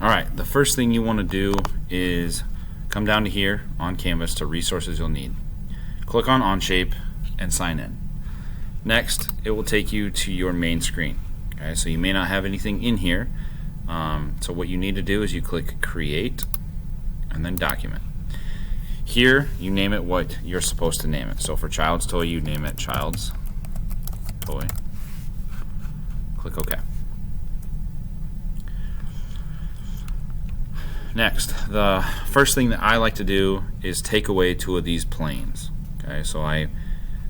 Alright, the first thing you want to do is come down to here on Canvas to Resources You'll Need. Click on Onshape and sign in. Next, it will take you to your main screen. Okay, so you may not have anything in here. So what you need to do is you click Create and then Document. Here, you name it what you're supposed to name it. So for Child's Toy, you name it Child's Toy. Click OK. Next, the first thing that I like to do is take away two of these planes. Okay, so I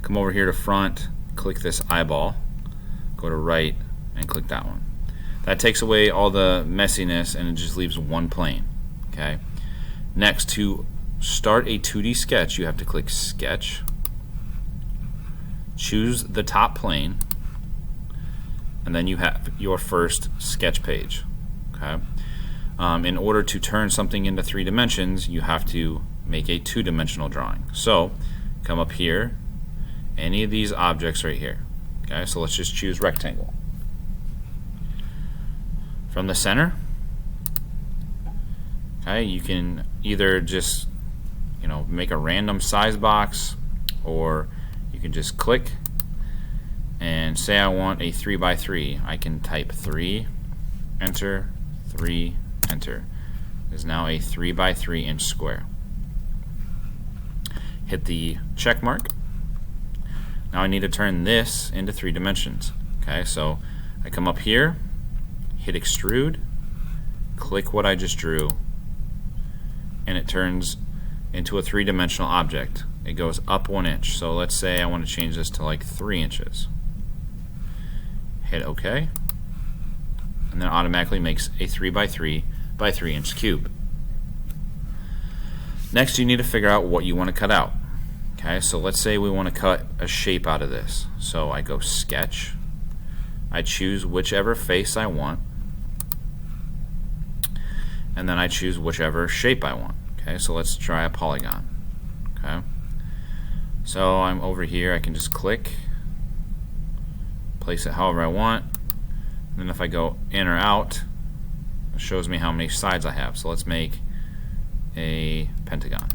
come over here to front, click this eyeball, go to right, and click that one. That takes away all the messiness and it just leaves one plane. Okay. Next, to start a 2D sketch, you have to click Sketch, choose the top plane, and then you have your first sketch page. Okay. In order to turn something into 3 dimensions, you have to make a 2-dimensional drawing. So come up here, any of these objects right here. Okay, so let's just choose rectangle. From the center, okay, you can either just make a random size box, or you can just click and say I want a 3x3. I can type 3, enter, 3, enter. Is now a 3x3 inch square. Hit the check mark. Now I need to turn this into 3 dimensions. Okay, so I come up here, hit Extrude, click what I just drew, and it turns into a 3-dimensional object. It goes up 1 inch. So let's say I want to change this to like 3 inches. Hit OK, and then it automatically makes a 3x3 by 3 inch cube. Next, you need to figure out what you want to cut out. Okay, so let's say we want to cut a shape out of this. So I go Sketch, I choose whichever face I want, and then I choose whichever shape I want. Okay, so let's try a polygon. Okay, so I'm over here, I can just click, place it however I want, and then if I go in or out, it shows me how many sides I have. So let's make a pentagon.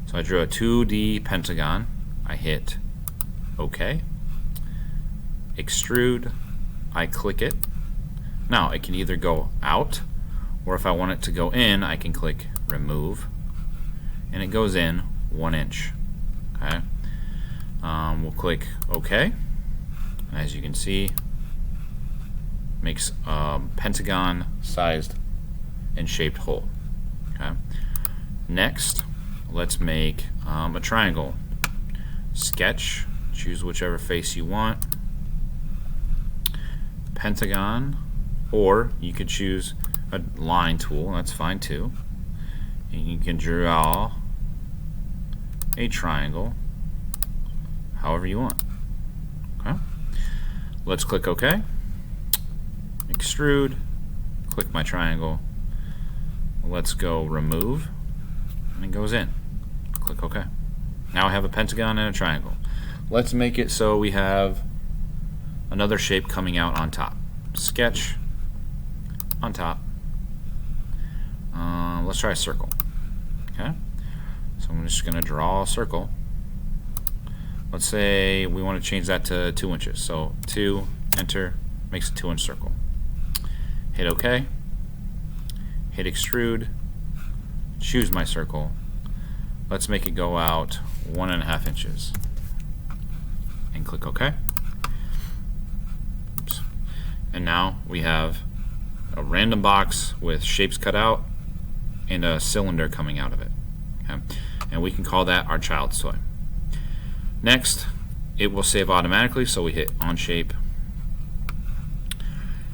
So I drew a 2D pentagon, I hit OK, Extrude, I click it. Now it can either go out, or if I want it to go in, I can click Remove, and it goes in 1 inch. Okay, we'll click OK. As you can see, makes a pentagon-sized and shaped hole. Okay. Next, let's make a triangle. Sketch, choose whichever face you want. Pentagon, or you could choose a line tool, that's fine too. And you can draw a triangle however you want. Okay. Let's click OK. Extrude, click my triangle. Let's go Remove, and it goes in. Click OK. Now I have a pentagon and a triangle. Let's make it so we have another shape coming out on top. Sketch, on top. Let's try a circle. Okay, so I'm just going to draw a circle. Let's say we want to change that to 2 inches. So 2, enter, makes a 2-inch circle. Hit OK. Hit Extrude. Choose my circle. Let's make it go out 1.5 inches. And click OK. Oops. And now we have a random box with shapes cut out and a cylinder coming out of it. Okay? And we can call that our child's toy. Next, it will save automatically, so we hit Onshape.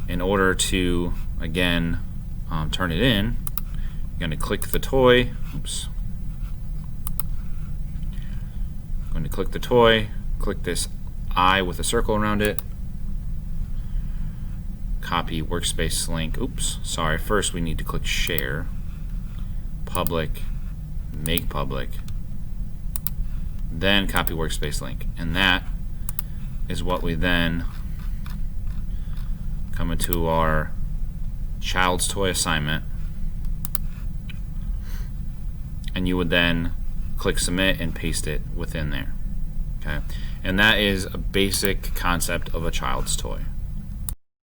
In order to, again, turn it in, you're going to click the toy. Oops. Going to click the toy, click this eye with a circle around it, copy workspace link. Oops, sorry. First we need to click Share, Public, Make Public, then copy workspace link, and that is what we then come into our child's toy assignment, and you would then click submit and paste it within there. Okay, and that is a basic concept of a child's toy.